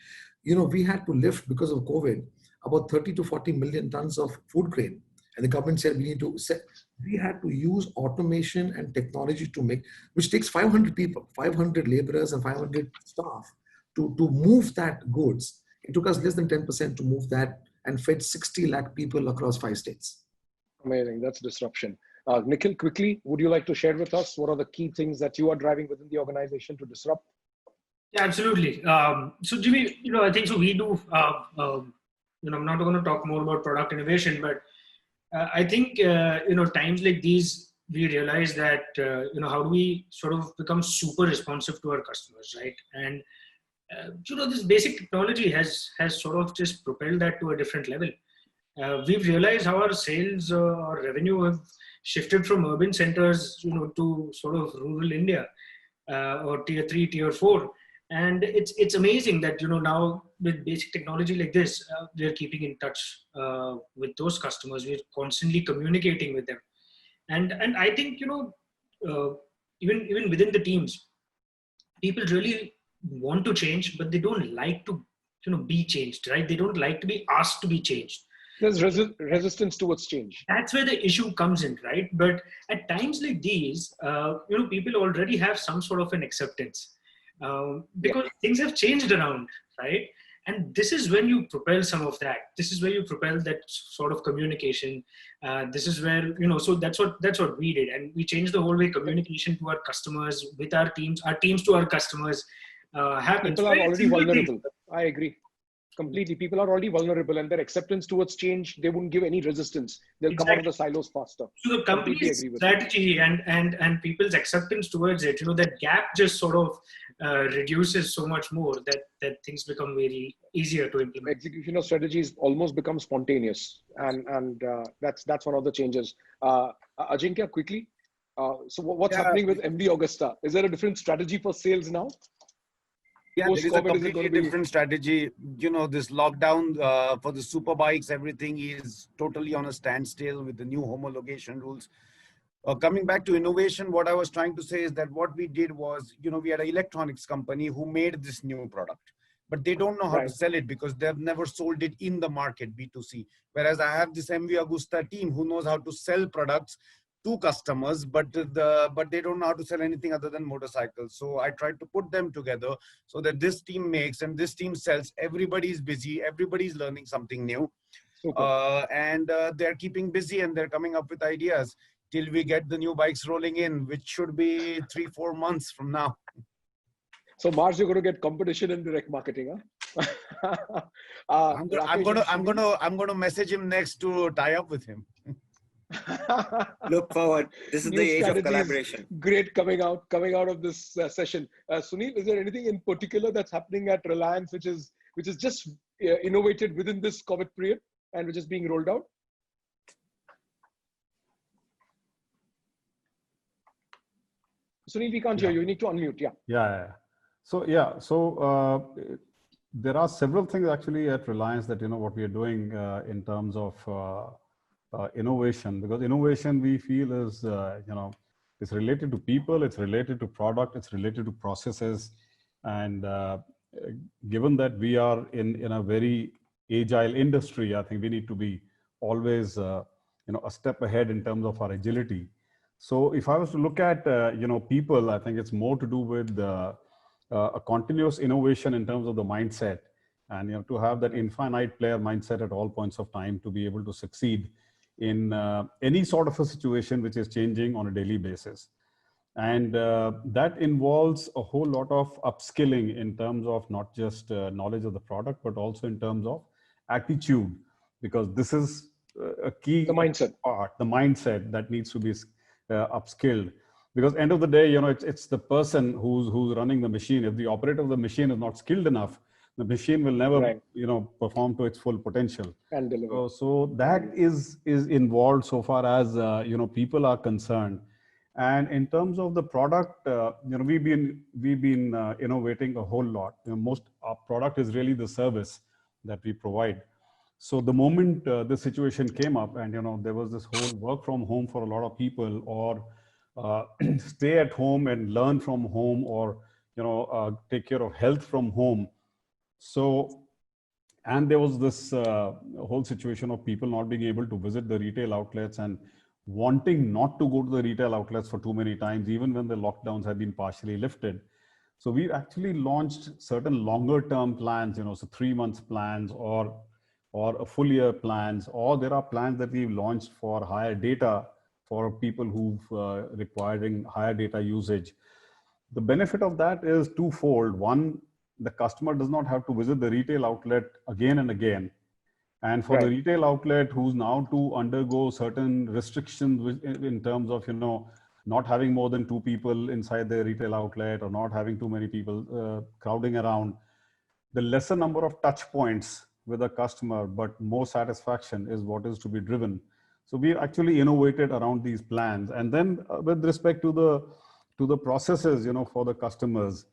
we had to lift because of COVID about 30 to 40 million tons of food grain. And the government said we had to use automation and technology to make, which takes 500 people, 500 laborers and 500 staff to move that goods. It took us less than 10% to move that and fed 60 lakh people across 5 states. Amazing. That's disruption. Nikhil, quickly, would you like to share with us what are the key things that you are driving within the organization to disrupt? Yeah, absolutely. So Jimmy, I think so we do, I'm not going to talk more about product innovation, but I think, times like these, we realize that, how do we sort of become super responsive to our customers, right? And, this basic technology has sort of just propelled that to a different level. We've realized how our sales or revenue have shifted from urban centers, to sort of rural India or tier 3, tier 4. And it's amazing that, now with basic technology like this, we're keeping in touch with those customers. We're constantly communicating with them. And I think, even within the teams, people really want to change, but they don't like to be changed, right? They don't like to be asked to be changed. There's resistance towards change. That's where the issue comes in, right? But at times like these, people already have some sort of an acceptance because things have changed around, right? And this is when you propel some of that. This is where you propel that sort of communication. This is where, so that's what we did. And we changed the whole way communication to our customers, with our teams to our customers happens. People are already vulnerable. I agree. Completely. People are already vulnerable, and their acceptance towards change, they wouldn't give any resistance. They'll come out of the silos faster. So the company's strategy and people's acceptance towards it, that gap just sort of reduces so much more that things become very easier to implement. Execution of strategies almost becomes spontaneous, and that's one of the changes. Ajinkya, quickly. So what's happening with MD Augusta? Is there a different strategy for sales now? Yeah, there is a completely different strategy. This lockdown for the super bikes, everything is totally on a standstill with the new homologation rules. Coming back to innovation, what I was trying to say is that what we did was, we had an electronics company who made this new product, but they don't know how to sell it because they've never sold it in the market, B2C. Whereas I have this MV Agusta team who knows how to sell products to customers, but they don't know how to sell anything other than motorcycles. So I tried to put them together so that this team makes and this team sells. Everybody's busy, everybody's learning something new, and they're keeping busy and they're coming up with ideas till we get the new bikes rolling in, which should be 3-4 months from now. So Mars, you're going to get competition in direct marketing, huh? I'm going to message him next to tie up with him. Look forward. This is the age of collaboration. Great coming out of this session. Sunil, is there anything in particular that's happening at Reliance which is just innovated within this COVID period and which is being rolled out? Sunil, we can't hear you. You need to unmute. So there are several things actually at Reliance that what we are doing in terms of innovation, because innovation we feel is it's related to people, it's related to product, it's related to processes, and given that we are in a very agile industry, I think we need to be always a step ahead in terms of our agility. So if I was to look at people, I think it's more to do with a continuous innovation in terms of the mindset, and to have that infinite player mindset at all points of time to be able to succeed in any sort of a situation which is changing on a daily basis. And that involves a whole lot of upskilling in terms of not just knowledge of the product, but also in terms of attitude, because this is a key part, the mindset that needs to be upskilled. Because end of the day, it's the person who's running the machine. If the operator of the machine is not skilled enough, the machine will never, perform to its full potential. And deliver. So that is involved so far as people are concerned. And in terms of the product, we've been innovating a whole lot. Most our product is really the service that we provide. So the moment this situation came up, and there was this whole work from home for a lot of people, or stay at home and learn from home, or take care of health from home. So, and there was this whole situation of people not being able to visit the retail outlets and wanting not to go to the retail outlets for too many times, even when the lockdowns had been partially lifted. So we actually launched certain longer term plans, so 3 months plans or a full year plans, or there are plans that we've launched for higher data for people who've requiring higher data usage. The benefit of that is twofold. One, the customer does not have to visit the retail outlet again and again. And for the retail outlet who's now to undergo certain restrictions in terms of, not having more than 2 people inside their retail outlet, or not having too many people crowding around, the lesser number of touch points with a customer, but more satisfaction is what is to be driven. So we actually innovated around these plans. And then with respect to the processes, for the customers,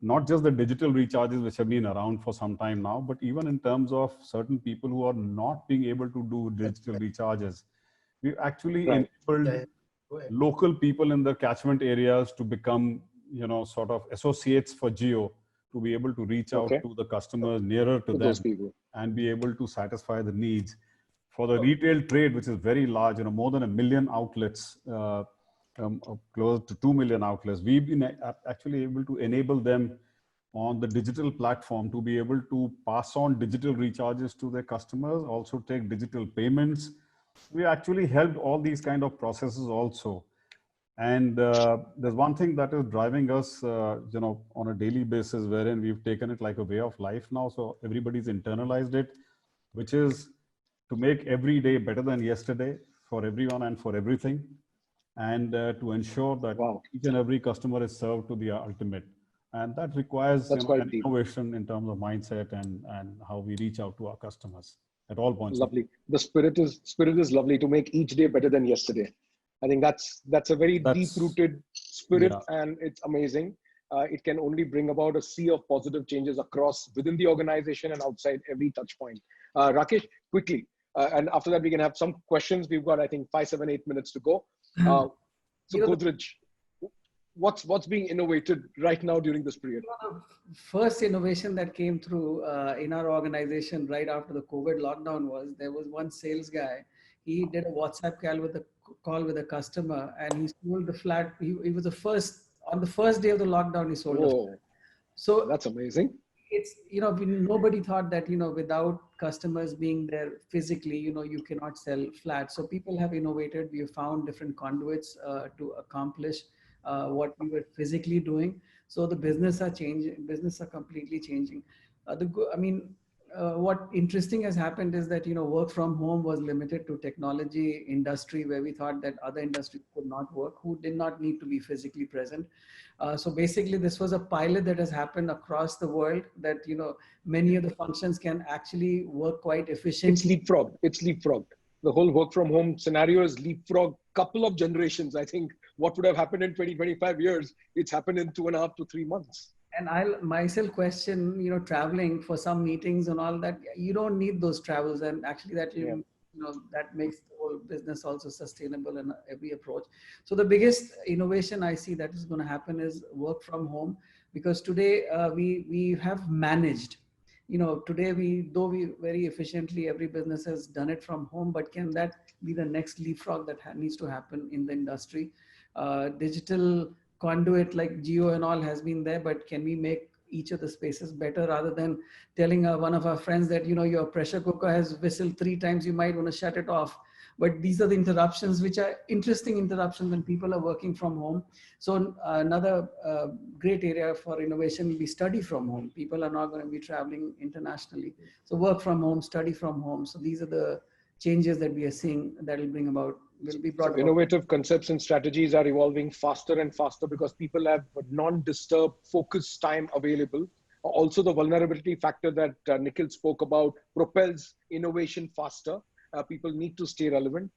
not just the digital recharges which have been around for some time now, but even in terms of certain people who are not being able to do digital recharges, we've actually enabled local people in the catchment areas to become, sort of associates for Jio, to be able to reach out Okay. to the customers nearer to them those people. and be able to satisfy the needs. For the retail trade, which is very large, more than 1 million outlets, close to 2 million outlets, we've been actually able to enable them on the digital platform to be able to pass on digital recharges to their customers, also take digital payments. We actually helped all these kind of processes also. And there's one thing that is driving us, on a daily basis, wherein we've taken it like a way of life now. So everybody's internalized it, which is to make every day better than yesterday for everyone and for everything. And to ensure that each and every customer is served to the ultimate. And that requires an innovation in terms of mindset and how we reach out to our customers at all points. Lovely. The spirit is lovely, to make each day better than yesterday. I think that's a very deep-rooted spirit, and it's amazing. It can only bring about a sea of positive changes across within the organization and outside every touch point. Rakesh, quickly, and after that we can have some questions. We've got, I think, 5, 7, 8 minutes to go. So Godrej, what's being innovated right now during this period? The first innovation that came through in our organization right after the COVID lockdown was, there was one sales guy. He did a WhatsApp call with a customer, and he sold the flat. He was on the first day of the lockdown, he sold a flat. So that's amazing. It's, nobody thought that, without customers being there physically, you cannot sell flats. So people have innovated. We have found different conduits to accomplish what we were physically doing. So the business are changing. Business are completely changing. What interesting has happened is that, work from home was limited to technology industry, where we thought that other industries could not work, who did not need to be physically present. So basically this was a pilot that has happened across the world, that, many of the functions can actually work quite efficiently. It's leapfrogged. The whole work from home scenario is leapfrog couple of generations. I think what would have happened in 20, 25 years, it's happened in 2.5 to 3 months. And I'll myself question, traveling for some meetings and all that, you don't need those travels. And actually that, that makes the whole business also sustainable in every approach. So the biggest innovation I see that is going to happen is work from home, because today we have managed, today we very efficiently, every business has done it from home, but can that be the next leapfrog that needs to happen in the industry? Digital conduit like Geo and all has been there, but can we make each of the spaces better, rather than telling one of our friends that, your pressure cooker has whistled 3 times, you might want to shut it off. But these are the interruptions, which are interesting interruptions when people are working from home. So another great area for innovation will be study from home. People are not going to be traveling internationally. So work from home, study from home. So these are the changes that we are seeing that will bring about, will be brought about. Innovative concepts and strategies are evolving faster and faster because people have non-disturbed focus time available. Also, the vulnerability factor that Nikhil spoke about propels innovation faster. People need to stay relevant.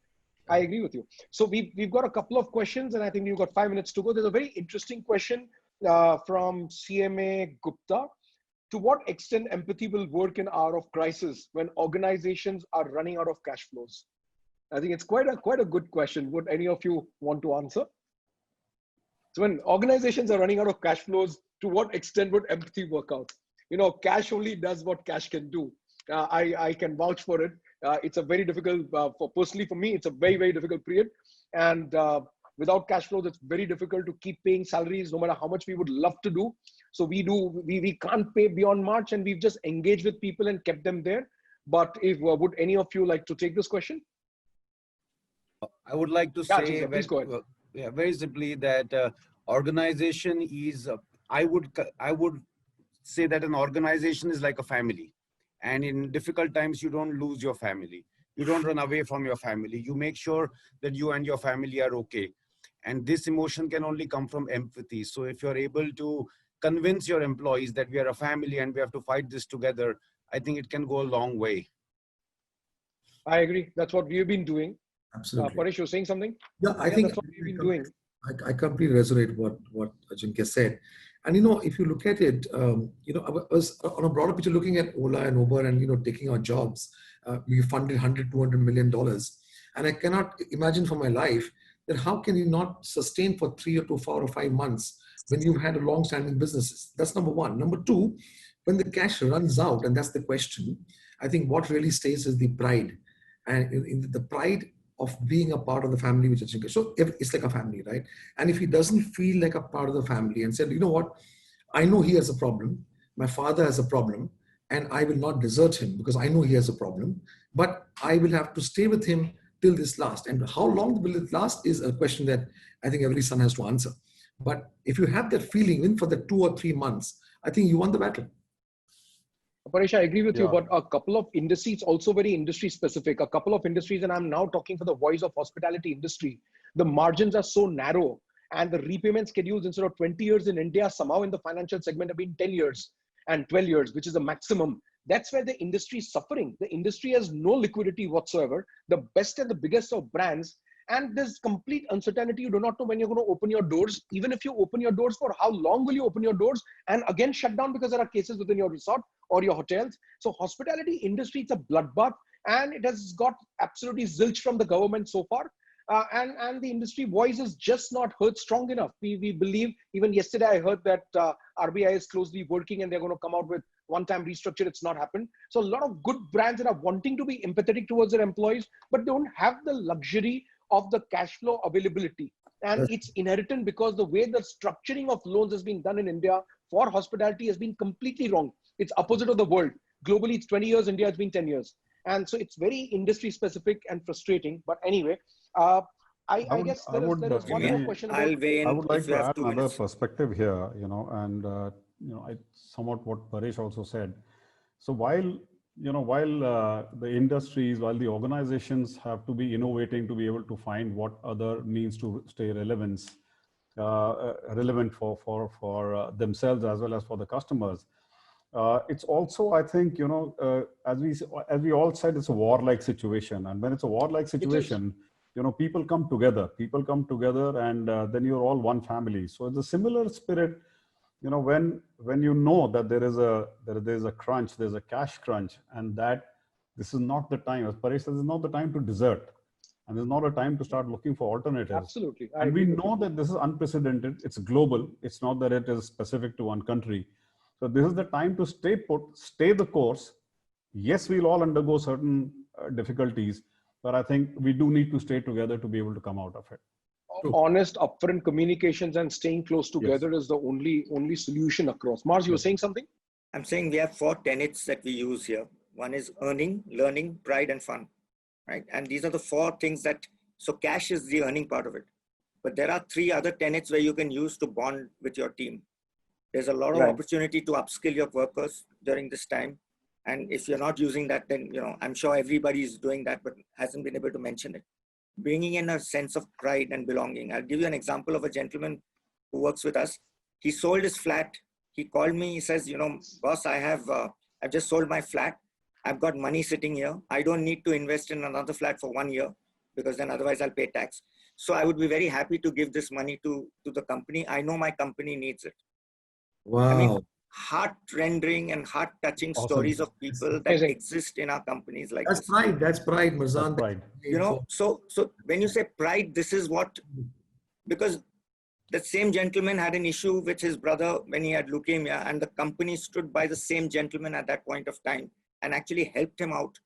I agree with you. So we've got a couple of questions, and I think we've got 5 minutes to go. There's a very interesting question from CMA Gupta. To what extent empathy will work in hour of crisis when organizations are running out of cash flows? I think it's quite a good question. Would any of you want to answer? So when organizations are running out of cash flows, to what extent would empathy work out? Cash only does what cash can do. I can vouch for it. It's a very difficult, personally for me, it's a very, very difficult period. And without cash flows, it's very difficult to keep paying salaries, no matter how much we would love to do. So we can't pay beyond March, and we've just engaged with people and kept them there. But would any of you like to take this question? I would like to say very simply that organization is, I would say that an organization is like a family. And in difficult times, you don't lose your family. You don't run away from your family. You make sure that you and your family are okay. And this emotion can only come from empathy. So if you're able to convince your employees that we are a family and we have to fight this together, I think it can go a long way. I agree. That's what we've been doing. Absolutely. Paresh, you're saying something? Yeah, I think that's what we've been doing. I completely resonate what Ajinkya said. And, if you look at it, I was on a broader picture looking at Ola and Uber and, taking our jobs. We funded $100, $200 million. And I cannot imagine for my life then how can you not sustain for 3 or 4 or 5 months when you've had a long-standing businesses? That's number one. Number two, when the cash runs out, and that's the question, I think what really stays is the pride, and in the pride of being a part of the family, which is so it's like a family, right? And if he doesn't feel like a part of the family and said, you know what, I know he has a problem, my father has a problem, and I will not desert him because I know he has a problem, but I will have to stay with him till this lasts. And how long will it last is a question that I think every son has to answer. But if you have that feeling, even for the 2 or 3 months, I think you won the battle. Paresh, I agree with you, but a couple of industries, also very industry specific, a couple of industries, and I'm now talking for the voice of hospitality industry, the margins are so narrow and the repayment schedules instead of 20 years in India, somehow in the financial segment have been 10 years and 12 years, which is the maximum. That's where the industry is suffering. The industry has no liquidity whatsoever. The best and the biggest of brands, and there's complete uncertainty. You do not know when you're going to open your doors. Even if you open your doors, for how long will you open your doors and again shut down because there are cases within your resort or your hotels. So hospitality industry, it's a bloodbath, and it has got absolutely zilch from the government so far. And the industry voice is just not heard strong enough. We believe, even yesterday I heard that RBI is closely working and they're going to come out with one-time restructure. It's not happened. So a lot of good brands that are wanting to be empathetic towards their employees, but don't have the luxury of the cash flow availability. And it's inherent because the way the structuring of loans has been done in India for hospitality has been completely wrong. It's opposite of the world. Globally, it's 20 years. India, it's been 10 years. And so it's very industry specific and frustrating. But anyway, I guess there is one more question. I would like to add another perspective here, and somewhat what Paresh also said. So while the industries, while the organizations have to be innovating to be able to find what other means to stay relevant for themselves as well as for the customers. It's also, I think, as we all said, it's a warlike situation, and when it's a warlike situation, people come together, and then you're all one family. So it's a similar spirit, when you know that there is a crunch, there's a cash crunch, and that this is not the time, as Paresh says, this is not the time to desert, and there's not a time to start looking for alternatives. Absolutely. And we know that this is unprecedented. It's global. It's not that it is specific to one country. So this is the time to stay put, stay the course. Yes, we'll all undergo certain difficulties, but I think we do need to stay together to be able to come out of it. Honest, upfront communications and staying close together is the only solution across. Mars, you were saying something? I'm saying we have 4 tenets that we use here. One is earning, learning, pride, and fun, right? And these are the 4 things so cash is the earning part of it. But there are 3 other tenets where you can use to bond with your team. There's a lot of opportunity to upskill your workers during this time. And if you're not using that, then, I'm sure everybody is doing that, but hasn't been able to mention it. Bringing in a sense of pride and belonging. I'll give you an example of a gentleman who works with us. He sold his flat. He called me. He says, boss, I've just sold my flat. I've got money sitting here. I don't need to invest in another flat for 1 year because then otherwise I'll pay tax. So I would be very happy to give this money to the company. I know my company needs it. Wow. I mean, heart-rendering and heart-touching stories of people that exist in our companies like this. That's pride, Marzin. Pride. So when you say pride, this is what, because that same gentleman had an issue with his brother when he had leukemia, and the company stood by the same gentleman at that point of time and actually helped him out.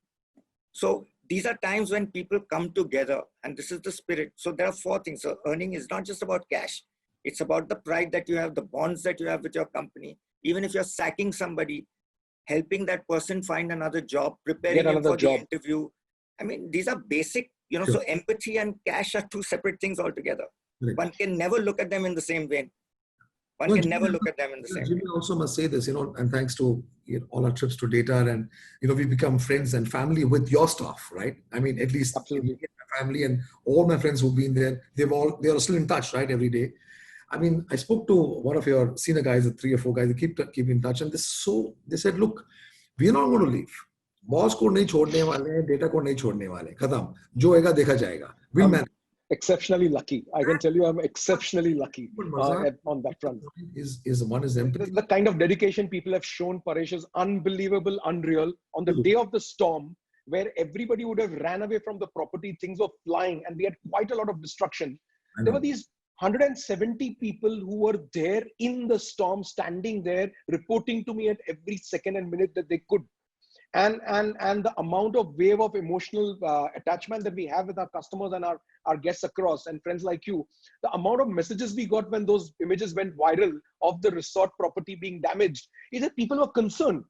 So these are times when people come together, and this is the spirit. So there are 4 things. So earning is not just about cash. It's about the pride that you have, the bonds that you have with your company. Even if you're sacking somebody, helping that person find another job, preparing them for the interview. I mean, these are basic, so empathy and cash are 2 separate things altogether. Right. One can never look at them in the same vein. Jimmy also must say this, and thanks to all our trips to data, and, we become friends and family with your staff, right? I mean, at least absolutely my family and all my friends who've been there, they are still in touch, right? Every day. I mean, I spoke to one of your senior guys, 3 or 4 guys, they keep in touch, and they said, look, we're not going to leave. Boss ko nahi chhodne wale, data ko nahi chhodne wale. Khatam. Jo hoega dekha jayega. We'll manage. Exceptionally lucky. I can tell you, I'm exceptionally lucky on that front. One is empathy. The kind of dedication people have shown, Paresh, is unbelievable, unreal. On the day of the storm, where everybody would have ran away from the property, things were flying, and we had quite a lot of destruction. there were these 170 people who were there in the storm, standing there, reporting to me at every second and minute that they could. And the amount of wave of emotional attachment that we have with our customers and our guests across and friends like you, the amount of messages we got when those images went viral of the resort property being damaged, is that people were concerned.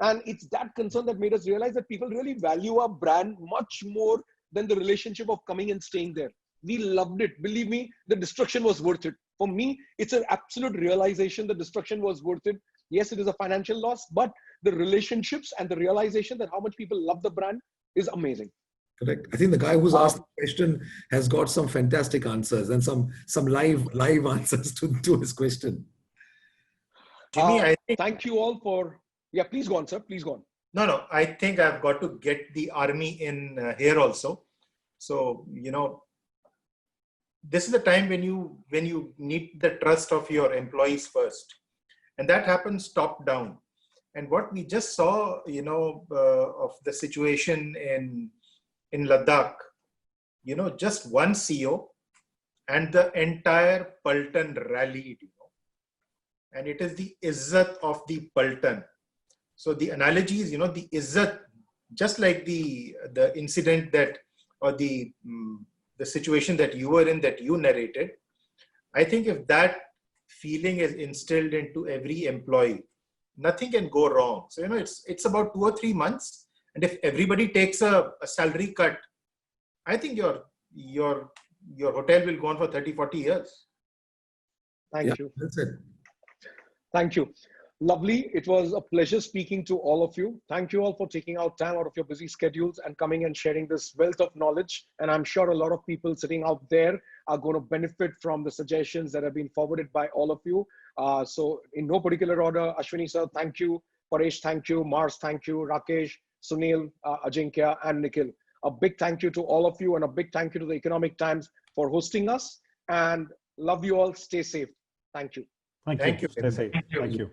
And it's that concern that made us realize that people really value our brand much more than the relationship of coming and staying there. We loved it. Believe me, the destruction was worth it. For me, it's an absolute realization the destruction was worth it. Yes, it is a financial loss, but the relationships and the realization that how much people love the brand is amazing. Correct. I think the guy who's asked the question has got some fantastic answers and some live answers to his question. Jimmy, I think, thank you all for, yeah, please go on, sir. Please go on. No, I think I've got to get the army in here also. So, this is the time when you need the trust of your employees first. And that happens top down. And what we just saw, of the situation in Ladakh, just one CEO and the entire Paltan rallied, and it is the izzat of the Paltan. So the analogy is, the izzat, just like the incident that, or the situation that you were in, that you narrated. I think if that feeling is instilled into every employee, nothing can go wrong. So, it's about 2 or 3 months. And if everybody takes a salary cut, I think your hotel will go on for 30, 40 years. Thank you. That's it. Thank you. Lovely. It was a pleasure speaking to all of you. Thank you all for taking out time out of your busy schedules and coming and sharing this wealth of knowledge. And I'm sure a lot of people sitting out there are going to benefit from the suggestions that have been forwarded by all of you. So in no particular order, Ashwani sir, thank you. Paresh, thank you. Mars, thank you. Rakesh, Sunil, Ajinkya, and Nikhil. A big thank you to all of you, and a big thank you to the Economic Times for hosting us. And love you all. Stay safe. Thank you. Thank you. Stay safe. Thank you. Thank you.